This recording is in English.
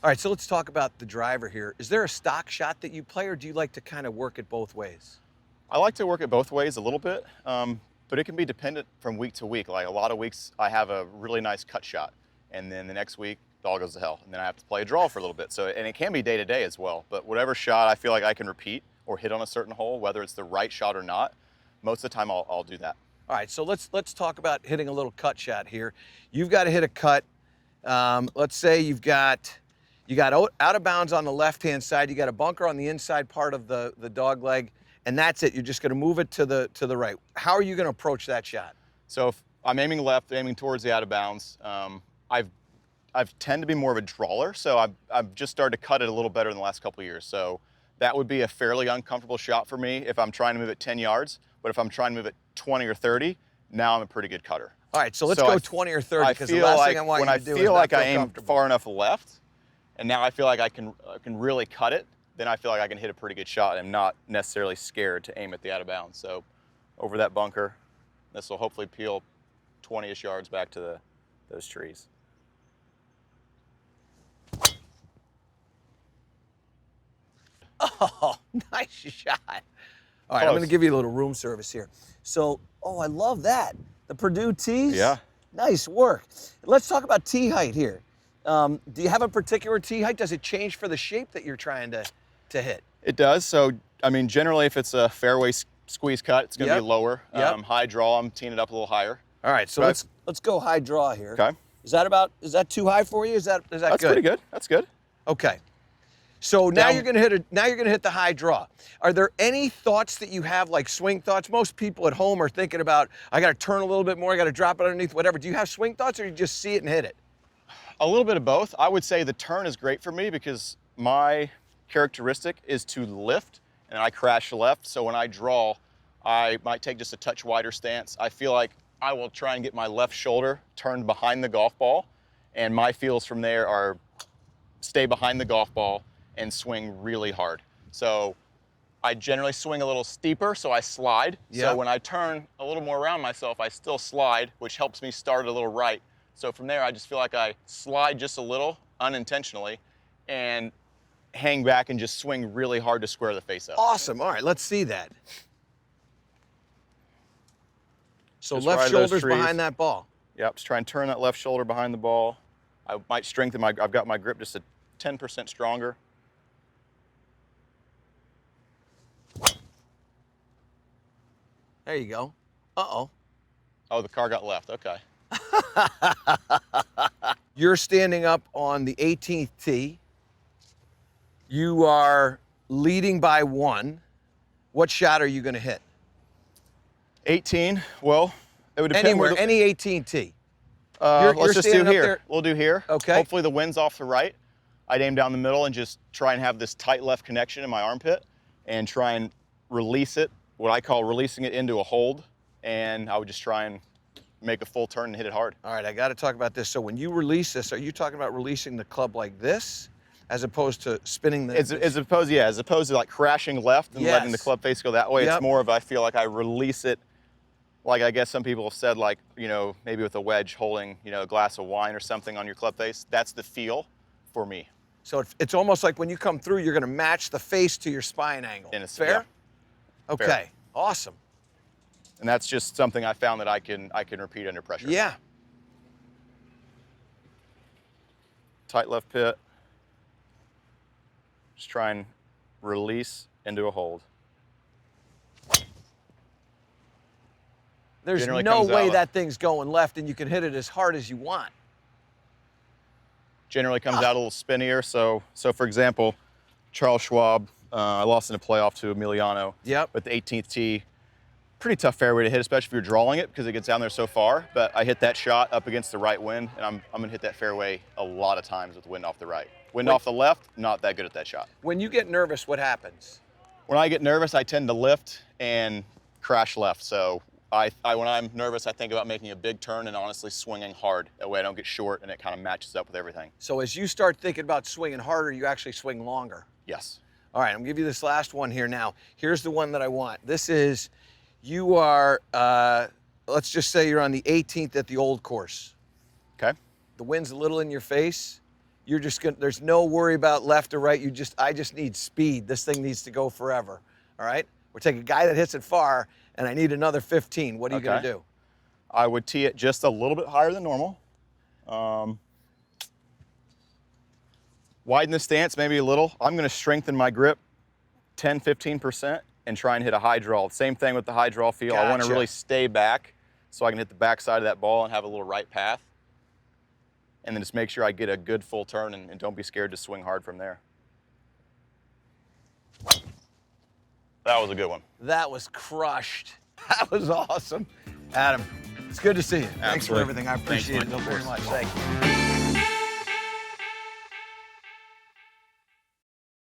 All right, so let's talk about the driver here. Is there a stock shot that you play, or do you like to kind of work it both ways? I like to work it both ways a little bit, but it can be dependent from week to week. Like a lot of weeks I have a really nice cut shot, and then the next week it all goes to hell, and then I have to play a draw for a little bit. So, and it can be day to day as well, but whatever shot I feel like I can repeat or hit on a certain hole, whether it's the right shot or not, most of the time I'll do that. All right, so let's talk about hitting a little cut shot here. You've got to hit a cut. Let's say you got out of bounds on the left-hand side. You got a bunker on the inside part of the dog leg, and that's it. You're just going to move it to the right. How are you going to approach that shot? So if I'm aiming left, aiming towards the out of bounds, I've tend to be more of a drawer, so I've just started to cut it a little better in the last couple of years. So that would be a fairly uncomfortable shot for me if I'm trying to move it 10 yards, but if I'm trying to move it 20 or 30, now I'm a pretty good cutter. All right, so let's go 20 or 30, because the last thing I want you to do is when I feel like I aim far enough left, and now I feel like I can really cut it, then I feel like I can hit a pretty good shot. I'm not necessarily scared to aim at the out of bounds. So over that bunker, this will hopefully peel 20-ish yards back to those trees. Oh, nice shot. All right, Close. I'm going to give you a little room service here. So, oh, I love that. The Purdue tees? Yeah. Nice work. Let's talk about tee height here. Do you have a particular tee height? Does it change for the shape that you're trying to hit? It does. So, I mean, generally if it's a fairway squeeze cut, it's going to be lower. High draw, I'm teeing it up a little higher. All right, so let's go high draw here. Okay. Is that too high for you? Is that good? That's pretty good. That's good. Okay. So now you're gonna hit the high draw. Are there any thoughts that you have, like swing thoughts? Most people at home are thinking about, I gotta turn a little bit more, I gotta drop it underneath, whatever. Do you have swing thoughts, or you just see it and hit it? A little bit of both. I would say the turn is great for me because my characteristic is to lift and I crash left. So when I draw, I might take just a touch wider stance. I feel like I will try and get my left shoulder turned behind the golf ball, and my feels from there are stay behind the golf ball and swing really hard. So I generally swing a little steeper, so I slide. Yeah. So when I turn a little more around myself, I still slide, which helps me start a little right. So from there, I just feel like I slide just a little unintentionally and hang back and just swing really hard to square the face up. Awesome. All right, let's see that. So Just left right of those shoulder's trees. behind that ball. Yep, just try and turn that left shoulder behind the ball. I might strengthen I've got my grip just a 10% stronger. There you go. Uh-oh. Oh, the car got left, okay. You're standing up on the 18th tee. You are leading by 1. What shot are you gonna hit? 18, well, it would depend. Anywhere, any 18 tee. Let's just do standing up here. there. We'll do here. Okay. Hopefully the wind's off the right. I'd aim down the middle and just try and have this tight left connection in my armpit and try and release it, what I call releasing it into a hold. And I would just try and make a full turn and hit it hard. All right, I got to talk about this. So when you release this, are you talking about releasing the club like this, as opposed to spinning the... As opposed to like crashing left and letting the club face go that way, It's more of, I feel like I release it, like I guess some people have said, like, you know, maybe with a wedge holding, you know, a glass of wine or something on your club face. That's the feel for me. So it's almost like when you come through, you're going to match the face to your spine angle. Fair? Yeah. Okay, Fair. Awesome. And that's just something I found that I can repeat under pressure. Yeah. Tight left pit. Just try and release into a hold. There's Generally no comes way out- that thing's going left and you can hit it as hard as you want. Generally comes out a little spinnier. So for example, Charles Schwab, I lost in a playoff to Emiliano. Yep. With the 18th tee. Pretty tough fairway to hit, especially if you're drawing it because it gets down there so far. But I hit that shot up against the right wind, and I'm gonna hit that fairway a lot of times with wind off the right. Wind off the left, not that good at that shot. When you get nervous, what happens? When I get nervous, I tend to lift and crash left. So when I'm nervous, I think about making a big turn and honestly swinging hard. That way I don't get short and it kind of matches up with everything. So as you start thinking about swinging harder, you actually swing longer. Yes. All right, I'm gonna give you this last one here now. Here's the one that I want. This is, you are, let's just say you're on the 18th at the old course. Okay. The wind's a little in your face. you're just gonna, there's no worry about left or right. I just need speed. This thing needs to go forever. All right? We're taking a guy that hits it far, and I need another 15. What are you gonna do? I would tee it just a little bit higher than normal. Widen the stance maybe a little. I'm gonna strengthen my grip 10, 15% and try and hit a high draw. Same thing with the high draw feel. I wanna really stay back so I can hit the back side of that ball and have a little right path. And then just make sure I get a good full turn and don't be scared to swing hard from there. That was a good one. That was crushed. That was awesome. Adam, it's good to see you. Thanks for everything. I appreciate it very much. Thank you.